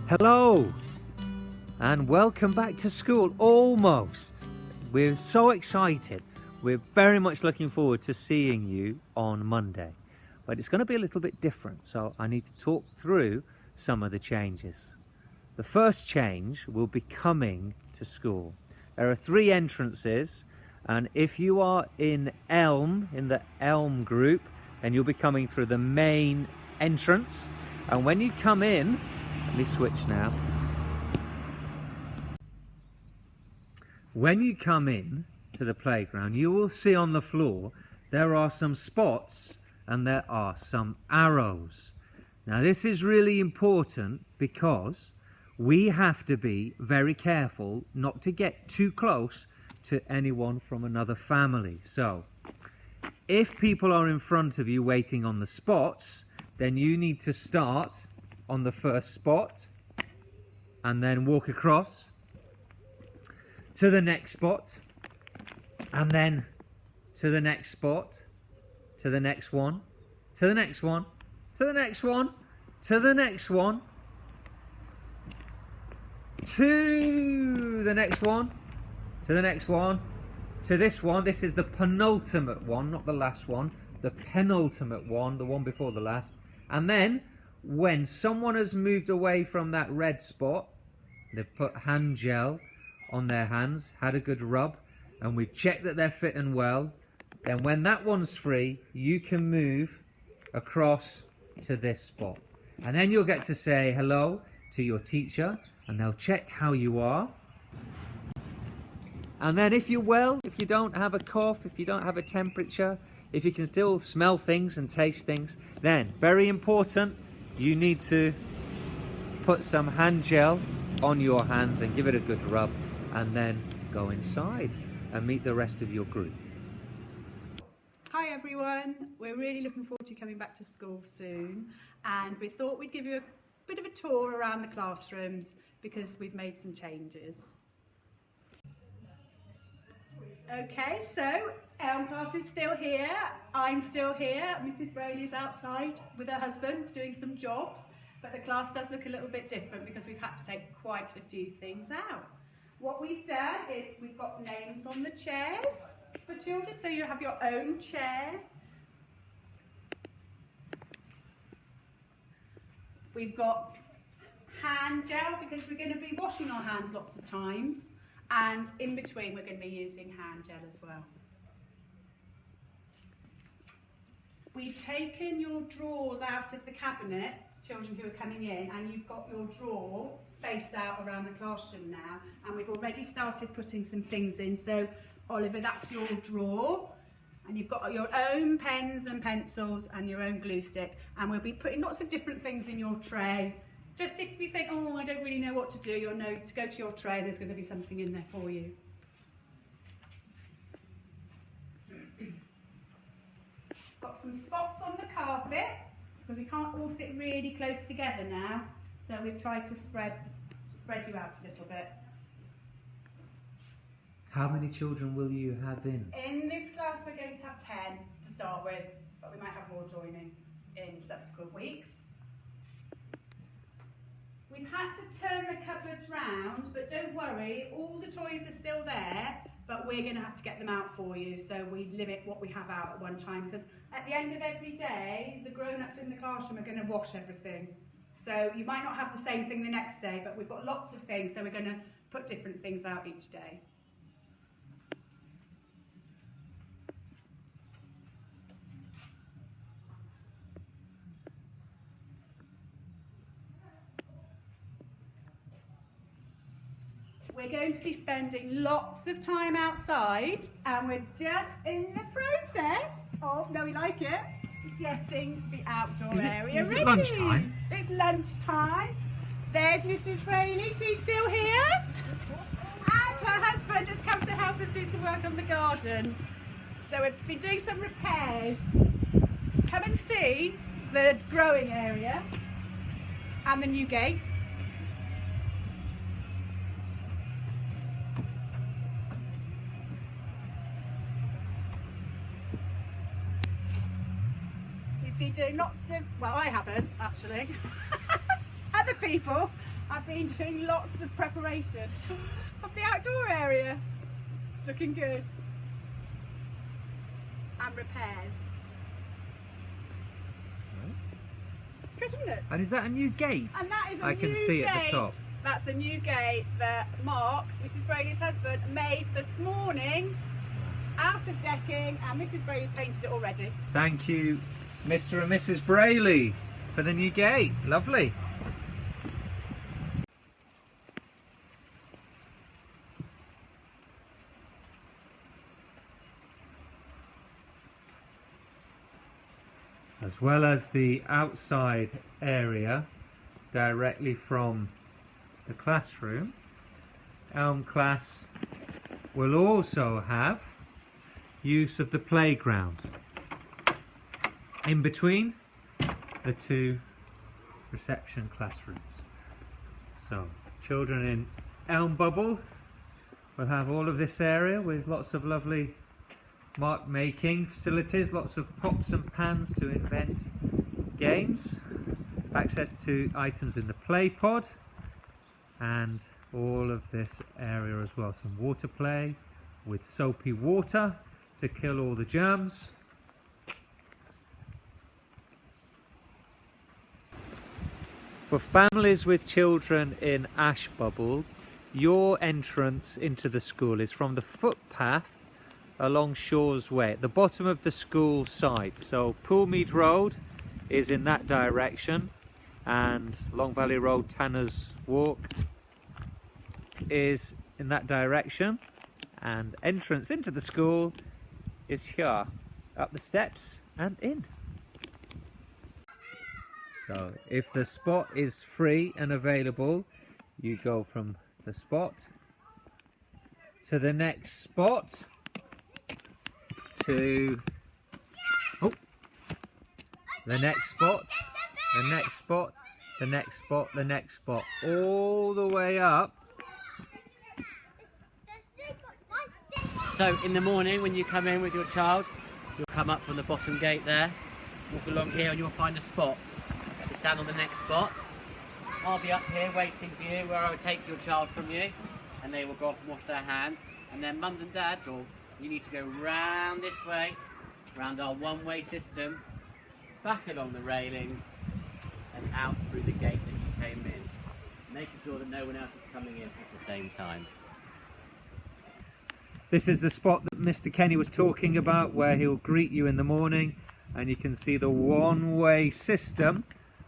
Hello and welcome back to school. Almost. We're so excited. We're very much looking forward to seeing you on Monday, but it's going to be a little bit different, so I need to talk through some of the changes. The first change will be coming to school. There are 3 entrances, and if you are in the Elm group, then you'll be coming through the main entrance. And when you come in, let me switch now. When you come in to the playground, you will see on the floor there are some spots and there are some arrows. Now this is really important because we have to be very careful not to get too close to anyone from another family. So if people are in front of you waiting on the spots, then you need to start on the first spot and then walk across to the next spot and then to the next spot, to the next one, to the next one, to the next one, to the next one, to the next one, to the next one, to this one. This is the penultimate one, not the last one, the penultimate one, the one before the last. And then when someone has moved away from that red spot, they've put hand gel on their hands, had a good rub, and we've checked that they're fit and well, then when that one's free, you can move across to this spot. And then you'll get to say hello to your teacher, and they'll check how you are. And then if you're well, if you don't have a cough, if you don't have a temperature, if you can still smell things and taste things, then, very important, you need to put some hand gel on your hands and give it a good rub, and then go inside and meet the rest of your group. Hi everyone, we're really looking forward to coming back to school soon, and we thought we'd give you a bit of a tour around the classrooms because we've made some changes. Okay, so Elm class is still here, I'm still here, Mrs. Brayley's outside with her husband doing some jobs, but the class does look a little bit different because we've had to take quite a few things out. What we've done is we've got names on the chairs for children, so you have your own chair. We've got hand gel because we're going to be washing our hands lots of times, and in between we're going to be using hand gel as well. We've taken your drawers out of the cabinet, children who are coming in, and you've got your drawer spaced out around the classroom now, and we've already started putting some things in. So Oliver, that's your drawer, and you've got your own pens and pencils and your own glue stick, and we'll be putting lots of different things in your tray. Just if you think, oh, I don't really know what to do, you'll know to go to your tray, there's going to be something in there for you. Got some spots on the carpet because we can't all sit really close together now, so we've tried to spread you out a little bit. How many children will you have in? In this class we're going to have 10 to start with, but we might have more joining in subsequent weeks. We've had to turn the cupboards round, but don't worry, all the toys are still there, but we're going to have to get them out for you, so we limit what we have out at one time, because at the end of every day, the grown-ups in the classroom are going to wash everything. So you might not have the same thing the next day, but we've got lots of things, so we're going to put different things out each day. We're going to be spending lots of time outside, and we're just in the process of, no, we like it, getting the outdoor area ready. Is it lunchtime? It's lunchtime. There's Mrs. Brayley, she's still here. And her husband has come to help us do some work on the garden. So we've been doing some repairs. Come and see the growing area and the new gate. We've been doing lots of, well, I haven't actually, other people I've been doing lots of preparation of the outdoor area. It's looking good. And repairs. Good, isn't it? And is that a new gate? And that is a I can new see gate. at the top. That's a new gate that Mark, Mrs. Brayley's husband, made this morning out of decking, and Mrs. Brayley's painted it already. Thank you, Mr. and Mrs. Brayley, for the new gate. Lovely. As well as the outside area directly from the classroom, Elm class will also have use of the playground in between the two reception classrooms. So children in Elm Bubble will have all of this area with lots of lovely mark making facilities, lots of pots and pans to invent games, access to items in the play pod, and all of this area as well. Some water play with soapy water to kill all the germs. For families with children in Ash Bubble, your entrance into the school is from the footpath along Shaw's Way, at the bottom of the school site. So Poolmead Road is in that direction, and Long Valley Road, Tanner's Walk, is in that direction, and entrance into the school is here, up the steps and in. So if the spot is free and available, you go from the spot to the next spot to the next spot, the next spot, the next spot, the next spot, all the way up. So in the morning when you come in with your child, you'll come up from the bottom gate there, walk along here and you'll find a spot to stand on the next spot. I'll be up here waiting for you where I will take your child from you, and they will go off and wash their hands, and then mums and dads, or you need to go round this way, round our one-way system, back along the railings and out through the gate that you came in, making sure that no one else is coming in at the same time. This is the spot that Mr. Kenny was talking about, where he'll greet you in the morning, and you can see the one-way system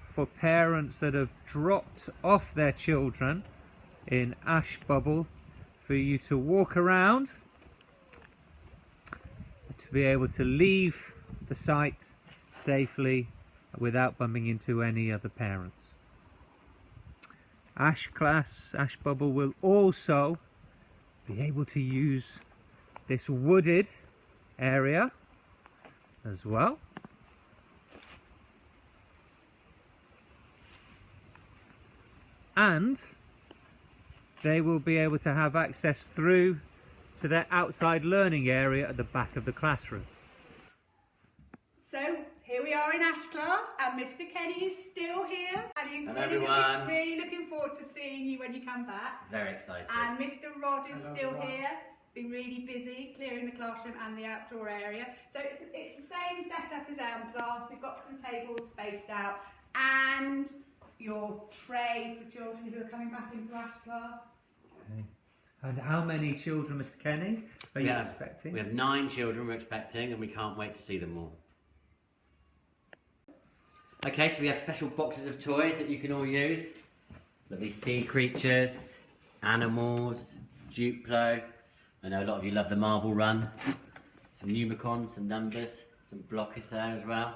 for parents that have dropped off their children in Ash Bubble, for you to walk around, to be able to leave the site safely without bumping into any other parents. Ash Bubble will also be able to use this wooded area as well. And they will be able to have access through to their outside learning area at the back of the classroom. So here we are in Ash class, and Mr. Kenny is still here, and he's really looking forward to seeing you when you come back. Very excited. And Mr. Rod is still here, been really busy clearing the classroom and the outdoor area. So it's the same setup as Elm class. We've got some tables spaced out and your trays for children who are coming back into Ash class. Okay. And how many children, Mr. Kenny, are you expecting? We have 9 children we're expecting, and we can't wait to see them all. Okay, so we have special boxes of toys that you can all use. Lovely sea creatures, animals, Duplo. I know a lot of you love the marble run. Some Numicons, some numbers, some blockers there as well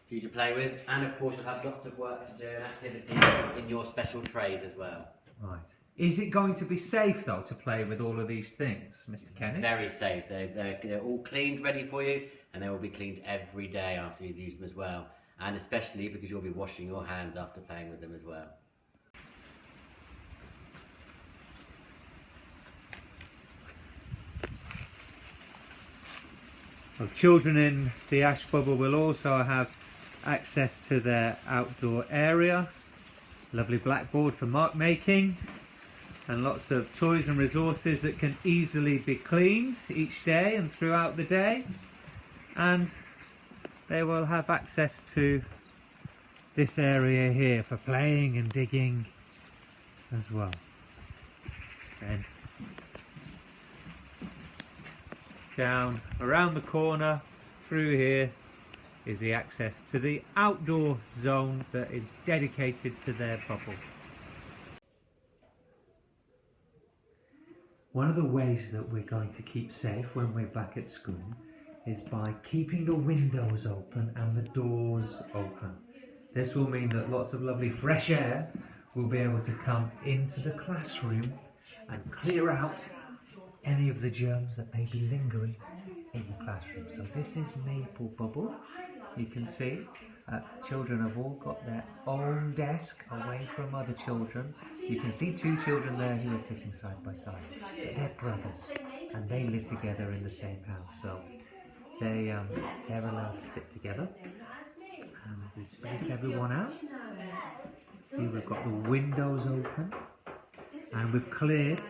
for you to play with. And of course you'll have lots of work to do and activities in your special trays as well. Right. Is it going to be safe though to play with all of these things, Mr. Kenny? Very safe. They're all cleaned, ready for you, and they will be cleaned every day after you've used them as well. And especially because you'll be washing your hands after playing with them as well. Well, children in the Ash Bubble will also have access to their outdoor area Lovely blackboard for mark making, and lots of toys and resources that can easily be cleaned each day and throughout the day. And they will have access to this area here for playing and digging as well. Then down around the corner through here is the access to the outdoor zone that is dedicated to their bubble. One of the ways that we're going to keep safe when we're back at school is by keeping the windows open and the doors open. This will mean that lots of lovely fresh air will be able to come into the classroom and clear out any of the germs that may be lingering in the classroom. So this is Maple Bubble. You can see children have all got their own desk away from other children. You can see two children there who are sitting side by side. But they're brothers and they live together in the same house. So they're allowed to sit together. And we spaced everyone out. See, we've got the windows open. And we've cleared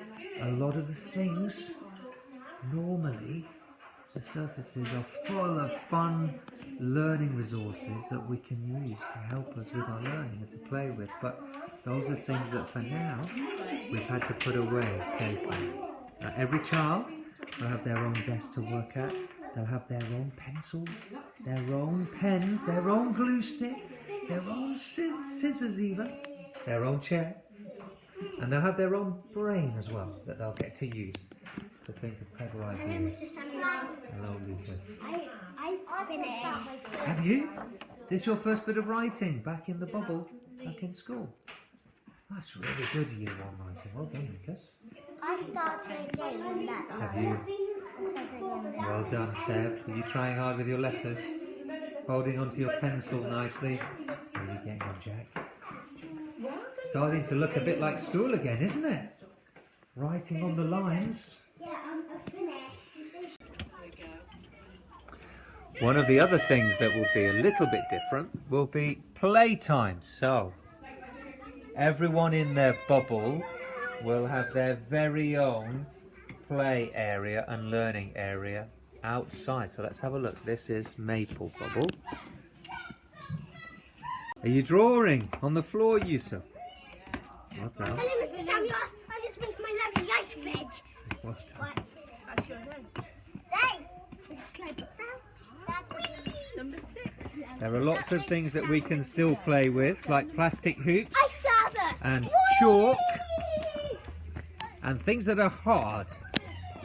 a lot of the things. Normally, the surfaces are full of fun learning resources that we can use to help us with our learning and to play with, but those are things that for now we've had to put away safely. Every child will have their own desk to work at. They'll have their own pencils, their own pens, their own glue stick, their own scissors even, their own chair, and they'll have their own brain as well that they'll get to use to think of clever ideas. Hello, Lucas. I've finished. Have you? This your first bit of writing back in the bubble, back in school? That's really good, year one writing. Well done, Lucas. I started doing that. Have you? Well done, Seb. Are you trying hard with your letters? Holding onto your pencil nicely. How are you getting on, Jack? Starting to look a bit like school again, isn't it? Writing on the lines. One of the other things that will be a little bit different will be playtime. So, everyone in their bubble will have their very own play area and learning area outside. So let's have a look. This is Maple Bubble. Are you drawing on the floor, Yusuf? What the hell? I just make my lovely ice bed. Well done. That's your one. Hey! Slide it down. Number 6. There are lots of things that we can still play with, like plastic hoops I saw that. and chalk and things that are hard,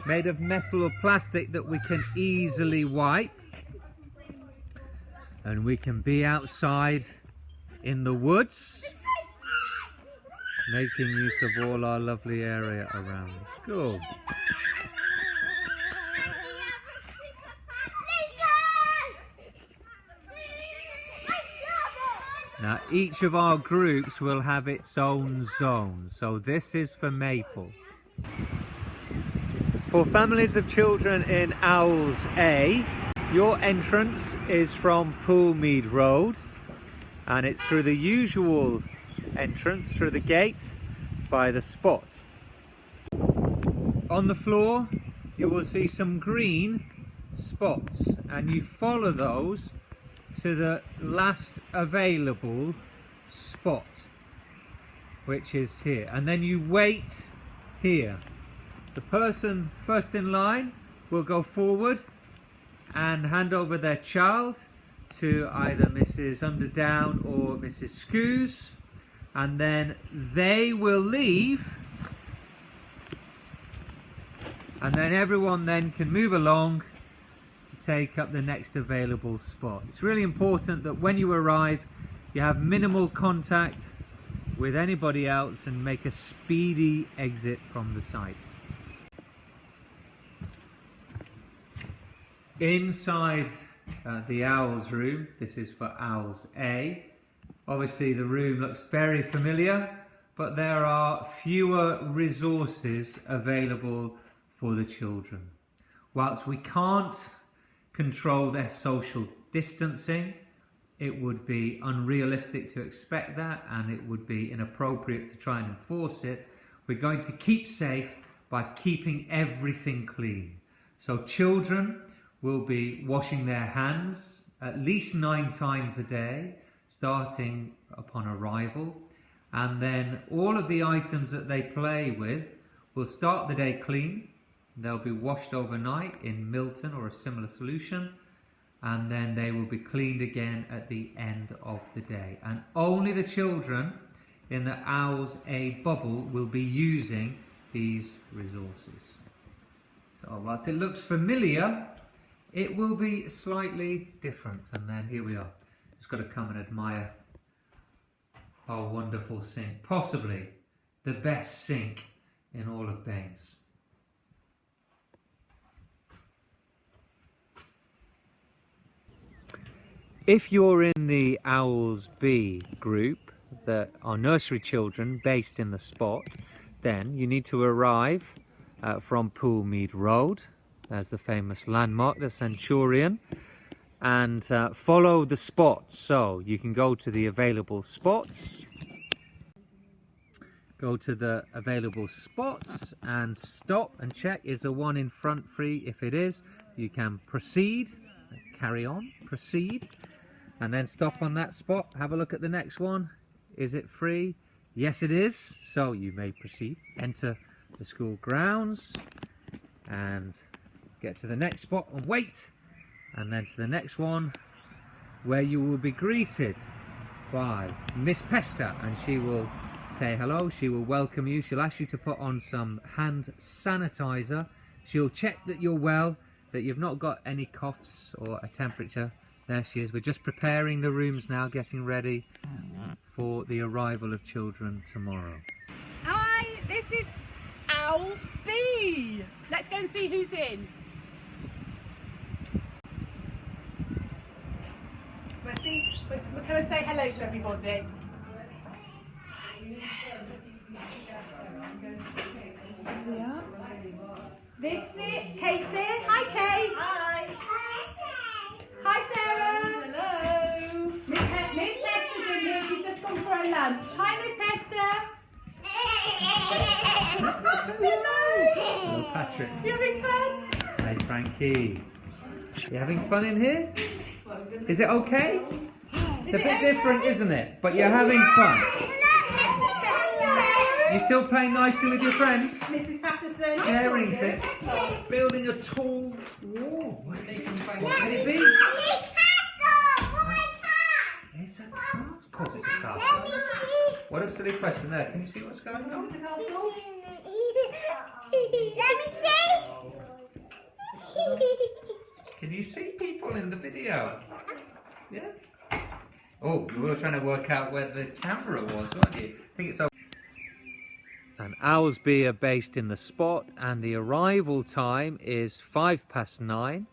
made of metal or plastic that we can easily wipe. And we can be outside in the woods, making use of all our lovely area around the school. Now, each of our groups will have its own zone. So this is for Maple. For families of children in Owls A, your entrance is from Poolmead Road, and it's through the usual entrance, through the gate by the spot. On the floor, you will see some green spots, and you follow those to the last available spot, which is here, and then you wait here. The person first in line will go forward and hand over their child to either Mrs. Underdown or Mrs. Scoos, and then they will leave, and then everyone then can move along to take up the next available spot. It's really important that when you arrive you have minimal contact with anybody else and make a speedy exit from the site. Inside the Owls room, this is for Owls A. Obviously the room looks very familiar, but there are fewer resources available for the children. Whilst we can't control their social distancing, it would be unrealistic to expect that, and it would be inappropriate to try and enforce it. We're going to keep safe by keeping everything clean. So children will be washing their hands at least 9 times a day, starting upon arrival. And then all of the items that they play with will start the day clean. They'll be washed overnight in Milton or a similar solution. And then they will be cleaned again at the end of the day. And only the children in the Owls A bubble will be using these resources. So whilst it looks familiar, it will be slightly different. And then here we are. Just got to come and admire our wonderful sink. Possibly the best sink in all of Baines. If you're in the Owls B group that are nursery children based in the spot, then you need to arrive from Poolmead Road. There's the famous landmark, the Centurion, and follow the spots. So you can go to the available spots, and stop and check, is the one in front free? If it is, you can proceed, carry on, proceed. And then stop on that spot, have a look at the next one. Is it free? Yes, it is. So you may proceed. Enter the school grounds and get to the next spot and wait. And then to the next one, where you will be greeted by Miss Pester, and she will say hello. She will welcome you. She'll ask you to put on some hand sanitizer. She'll check that you're well, that you've not got any coughs or a temperature. There she is. We're just preparing the rooms now, getting ready for the arrival of children tomorrow. Hi, this is Owls B. Let's go and see who's in. We're going to say hello to everybody. Here we are. This is Kate's here. Hi, Kate. Hi. Hi, Sarah. Hello. Miss Pester's in here. She's just gone for her lunch. Hi, Miss Pester. Hello, Patrick. You having fun? Hey, Frankie. You having fun in here? Is it okay? It's a bit different, isn't it? But you're having fun. You're still playing nicely with your friends? Mrs. Patterson. Sharing things. Building a tall wall. What is it? What could it be? It's a castle. Of course it's a castle. What a silly question there. Can you see what's going on? Let me see. Can you see people in the video? Yeah? Oh, you were trying to work out where the camera was, weren't you? I think it's over. And Owlsby are based in the spot, and the arrival time is 9:05,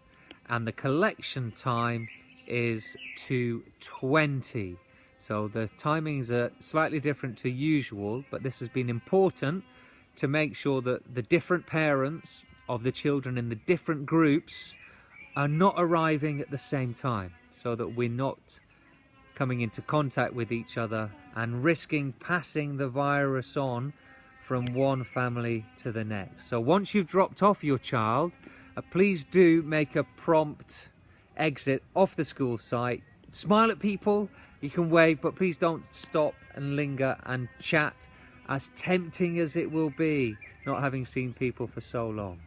and the collection time is 2:20. So the timings are slightly different to usual, but this has been important to make sure that the different parents of the children in the different groups are not arriving at the same time, so that we're not coming into contact with each other and risking passing the virus on from one family to the next. So once you've dropped off your child, please do make a prompt exit off the school site. Smile at people, you can wave, but please don't stop and linger and chat, as tempting as it will be not having seen people for so long.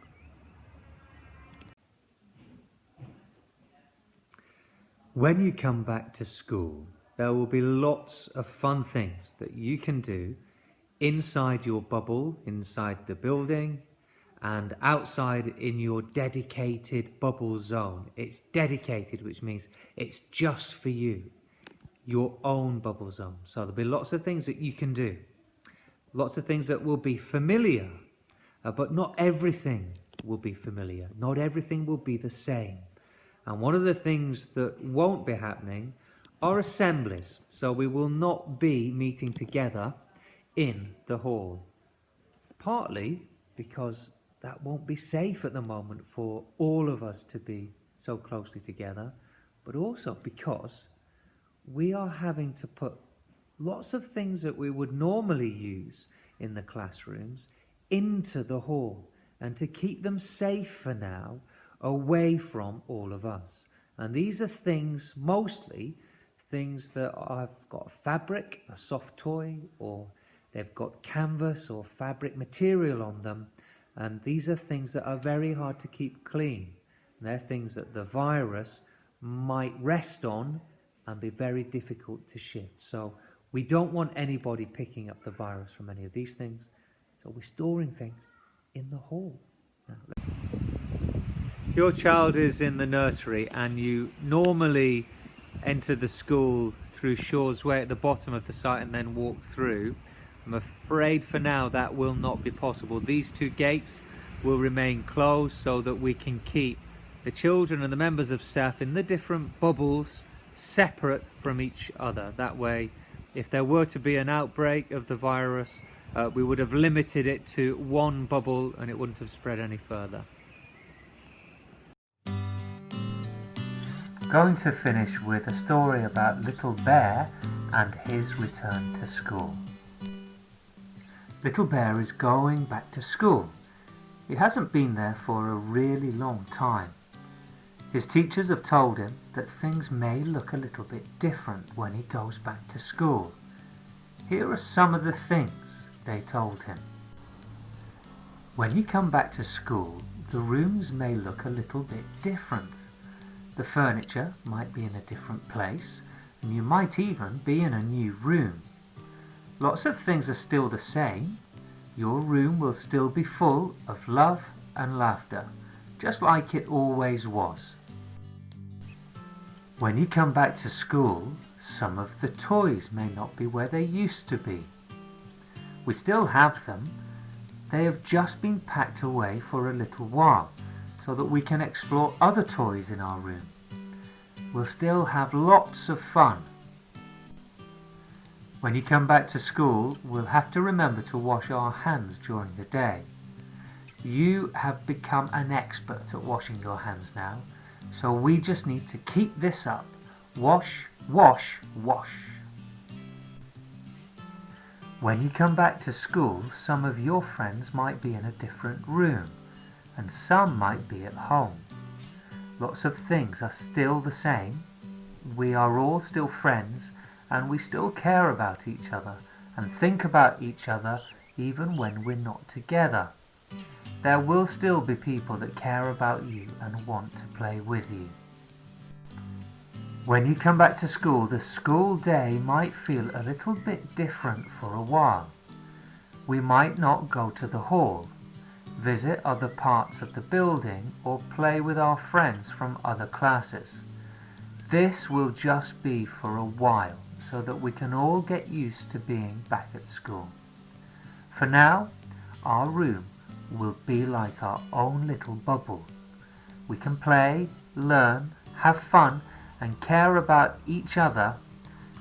When you come back to school, there will be lots of fun things that you can do inside your bubble, inside the building, and outside in your dedicated bubble zone. It's dedicated, which means it's just for you, your own bubble zone. So there'll be lots of things that you can do, lots of things that will be familiar, but not everything will be familiar. Not everything will be the same. And one of the things that won't be happening are assemblies. So we will not be meeting together in the hall. Partly because that won't be safe at the moment for all of us to be so closely together, but also because we are having to put lots of things that we would normally use in the classrooms into the hall, and to keep them safe for now, away from all of us. And these are things, mostly things that have got fabric, a soft toy, or they've got canvas or fabric material on them. And these are things that are very hard to keep clean. They're things that the virus might rest on and be very difficult to shift. So we don't want anybody picking up the virus from any of these things. So we're storing things in the hall. Your child is in the nursery and you normally enter the school through Shaw's Way at the bottom of the site and then walk through. I'm afraid for now that will not be possible. These two gates will remain closed so that we can keep the children and the members of staff in the different bubbles separate from each other. That way, if there were to be an outbreak of the virus, we would have limited it to one bubble and it wouldn't have spread any further. I'm going to finish with a story about Little Bear and his return to school. Little Bear is going back to school. He hasn't been there for a really long time. His teachers have told him that things may look a little bit different when he goes back to school. Here are some of the things they told him. When you come back to school, the rooms may look a little bit different. The furniture might be in a different place, and you might even be in a new room. Lots of things are still the same. Your room will still be full of love and laughter, just like it always was. When you come back to school, some of the toys may not be where they used to be. We still have them. They have just been packed away for a little while, so that we can explore other toys in our room. We'll still have lots of fun. When you come back to school, we'll have to remember to wash our hands during the day. You have become an expert at washing your hands now, so we just need to keep this up. Wash, wash, wash. When you come back to school, some of your friends might be in a different room, and some might be at home. Lots of things are still the same. We are all still friends, and we still care about each other and think about each other even when we're not together. There will still be people that care about you and want to play with you. When you come back to school, the school day might feel a little bit different for a while. We might not go to the hall, visit other parts of the building, or play with our friends from other classes. This will just be for a while, so that we can all get used to being back at school. For now, our room will be like our own little bubble. We can play, learn, have fun, and care about each other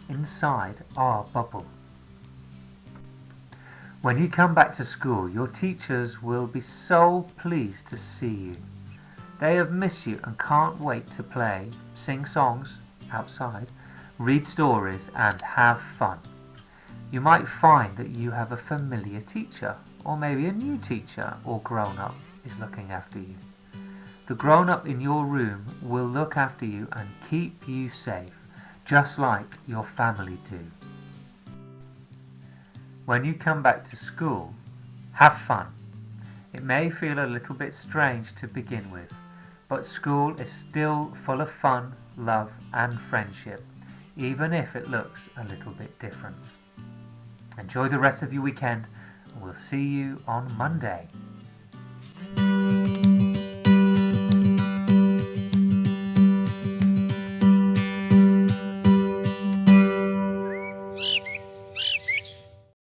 inside our bubble. When you come back to school, your teachers will be so pleased to see you. They have missed you and can't wait to play, sing songs outside, read stories, and have fun. You might find that you have a familiar teacher, or maybe a new teacher or grown-up is looking after you. The grown-up in your room will look after you and keep you safe, just like your family do. When you come back to school, have fun. It may feel a little bit strange to begin with, but school is still full of fun, love, and friendship, even if it looks a little bit different. Enjoy the rest of your weekend, and we'll see you on Monday.